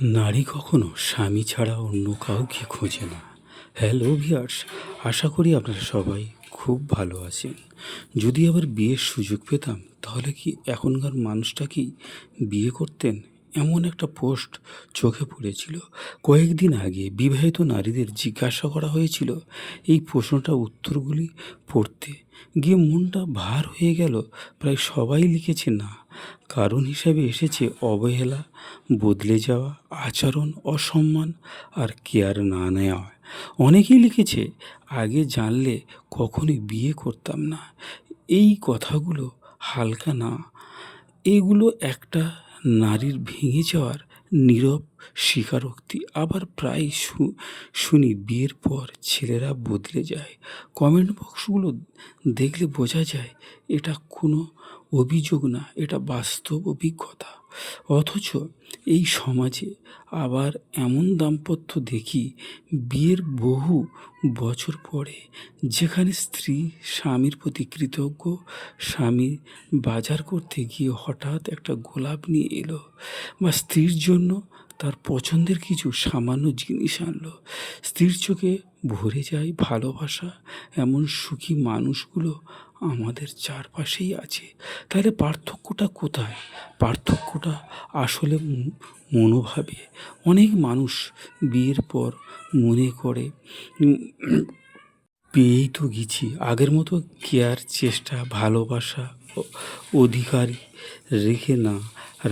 নারী কখনো স্বামী ছাড়া অন্য কাউকে খোঁজে না। হ্যালো ভিউয়ার্স, আশা করি আপনারা সবাই খুব ভালো আছেন। যদি আবার বিয়ের সুযোগ পেতাম তাহলে কি এখনকার মানুষটাকেই বিয়ে করতেন? এমন একটা পোস্ট চোখে পড়েছিল কয়েকদিন আগে। বিবাহিত নারীদের জিজ্ঞাসা করা হয়েছিল এই প্রশ্নটা, উত্তরগুলি পড়তে গিয়ে মনটা ভার হয়ে গেল। প্রায় সবাই লিখেছে না। কারণ হিসাবে এসেছে অবহেলা, বদলে যাওয়া আচরণ, অসম্মান আর কেয়ার না নেওয়া। অনেকেই লিখেছে আগে জানলে কখনোই বিয়ে করতাম না। এই কথাগুলো হালকা না, এগুলো একটা নারীর ভেঙে যাওয়ার নীরব স্বীকারোক্তি। আবার প্রায় শুনি বিয়ের পর ছেলেরা বদলে যায়। কমেন্ট বক্সগুলো দেখলে বোঝা যায় এটা কোনো অভিযোগ না, এটা বাস্তব অভিজ্ঞতা। অথচ এই সমাজে আবার এমন দাম্পত্য দেখি বিয়ের বহু বছর পরে, যেখানে স্ত্রী স্বামীর প্রতি কৃতজ্ঞ। স্বামী বাজার করতে গিয়ে হঠাৎ একটা গোলাপ নিয়ে এলো, বা স্ত্রীর জন্য তার পছন্দের কিছু সামান্য জিনিস আনলো। স্ত্রীর চোখে ভরে যায় ভালোবাসা। এমন সুখী মানুষগুলো আমাদের চারপাশেই আছে। তাহলে পার্থক্যটা কোথায়? পার্থক্যটা আসলে মনোভাবে। অনেক মানুষ বিয়ের পর মনে করে পেয়েই তো গেছি, আগের মতো কেয়ার, চেষ্টা, ভালোবাসা, অধিকার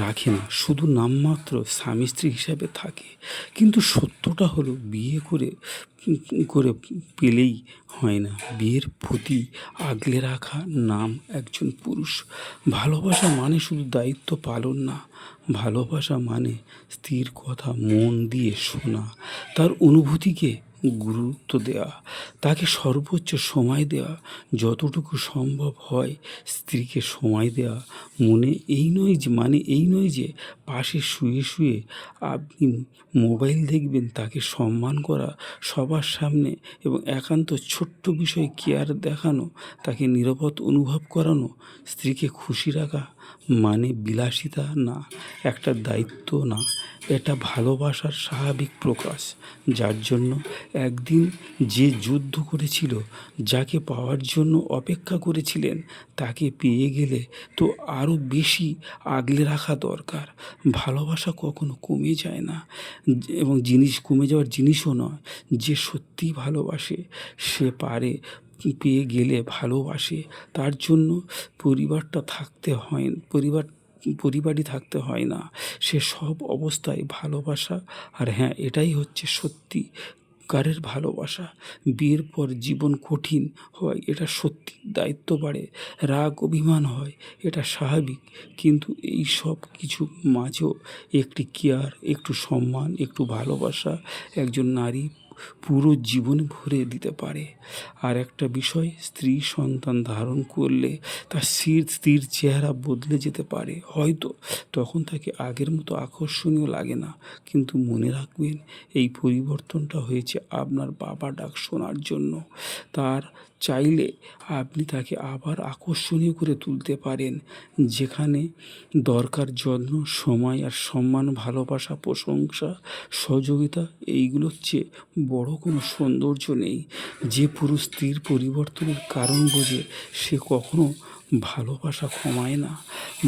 রাখে না, শুধু নামমাত্র স্বামী স্ত্রী হিসাবে থাকে। কিন্তু সত্যটা হলো বিয়ে করে করে পেলেই হয় না। বিয়ের প্রতি আগলে রাখা নাম একজন পুরুষ। ভালোবাসা মানে শুধু দায়িত্ব পালন না। ভালোবাসা মানে স্ত্রীর কথা মন দিয়ে শোনা, তার অনুভূতিকে গুরুত্ব দেওয়া, তাকে সর্বোচ্চ সময় দেওয়া। যতটুকু সম্ভব হয় স্ত্রীকে সময় দেওয়া। এই নয় যে পাশে শুয়ে শুয়ে আপনি মোবাইল দেখবেন। তাকে সম্মান করা সবার সামনে এবং একান্ত ছোট্ট বিষয়ে কেয়ার দেখানো, তাকে নিরাপদ অনুভব করানো। স্ত্রীকে খুশি রাখা মানে বিলাসিতা না, একটা দায়িত্ব না, এটা ভালোবাসার স্বাভাবিক প্রকাশ। যার জন্য একদিন যে যুদ্ধ করেছিল, যাকে পাওয়ার জন্য অপেক্ষা করেছিলেন, তাকে পেয়ে গেলে তো আরও বেশি আগলে রাখা দরকার। ভালোবাসা কখনো কমে যায় না, এবং কমে যাওয়ার জিনিসও নয়। যে সত্যিই ভালোবাসে সে পারে পেয়ে গেলে ভালোবাসে। তার জন্য পরিবারই থাকতে হয় না, সে সব অবস্থায় ভালোবাসা। আর হ্যাঁ, এটাই হচ্ছে সত্যিকারের ভালোবাসা। বিয়ের পর জীবন কঠিন হয়, এটা সত্যি। দায়িত্ব বাড়ে, রাগ অভিমান হয়, এটা স্বাভাবিক। কিন্তু এই সব কিছু মাঝেও একটি কেয়ার, একটু সম্মান, একটু ভালোবাসা একজন নারী পুরো জীবন ভরে দিতে পারে। আর একটা বিষয়, স্ত্রী সন্তান ধারণ করলে তার স্ত্রীর চেহারা বদলে যেতে পারে হয়তো। তখন তাকে আগের মতো আকর্ষণীয় লাগে না। কিন্তু মনে রাখবেন, এই পরিবর্তনটা হয়েছে আপনার বাবা ডাক শোনার জন্য। তার চাইলে আপনি তাকে আবার আকর্ষণীয় করে তুলতে পারেন। যেখানে দরকার যত্ন, সময় আর সম্মান, ভালোবাসা, প্রশংসা, সহযোগিতা, এইগুলোর চেয়ে বড় কোনো সৌন্দর্য নেই। যে পুরুষ স্ত্রীর পরিবর্তনের কারণ বোঝে, সে কখনো ভালোবাসা কমায় না,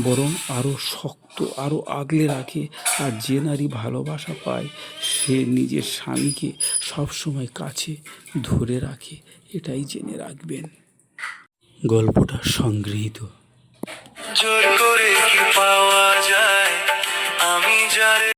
বরং আরও শক্ত, আরও আগলে রাখে। আর যে নারী ভালোবাসা পায়, সে নিজের স্বামীকে সবসময় কাছে ধরে রাখে। এটাই জেনে রাখবেন। গল্পটা সংগৃহীত। জোর করে কি পাওয়া যায়, আমি যারে